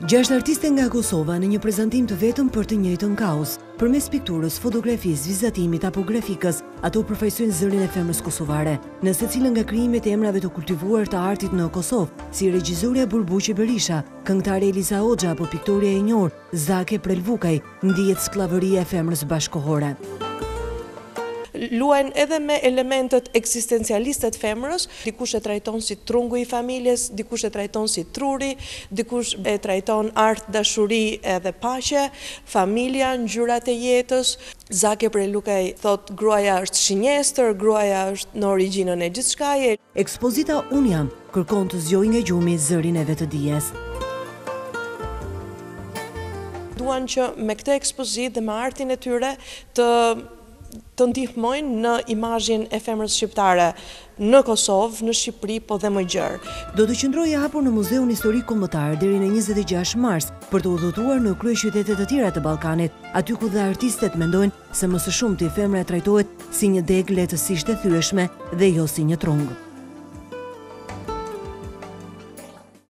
6 artiste nga Kosova në një prezantim të vetëm për të njëjtën kauz. Përmes pikturës, fotografisë, vizatimit apo grafikës, ato përfaqësojnë zërin e femrës kosovare. Në secilën nga krijimet e emrave të kultivuar të artit në Kosovë, si regjisorja Burbuqi Berisha, këngëtare Eliza Hoxha apo piktorja e njohur Zake Prelvukaj, ndihet skllavëria e femrës bashkëkohore. Luajnë edhe me elementet eksistencialiste të femrës, dikush e trajton si trungu i familjes, dikush e trajton si truri, dikush e trajton art, dashuri edhe paqe, familja, ngjyrat e jetës. Zake Prelvukaj thot gruaja është shinjestër, gruaja është në origjinën e gjithçkaje. Ekspozita Unë jam kërkon të zgjojë nga gjumi zërin e vetëdijes. Duan që me këtë ekspozitë dhe me artin e tyre të ndihmojnë në imazhin e femrës shqiptare në Kosovë, në Shqipëri, po dhe më gjerë. Do të qëndrojë hapur në Muzeun Historik Kombëtar deri në 26 mars për të udhëtuar në kryeqytetet të tjera të Ballkanit, aty ku dhe artistët mendojnë se më së shumti femra trajtohet si një degë lehtësisht e thyeshme dhe jo si një trung.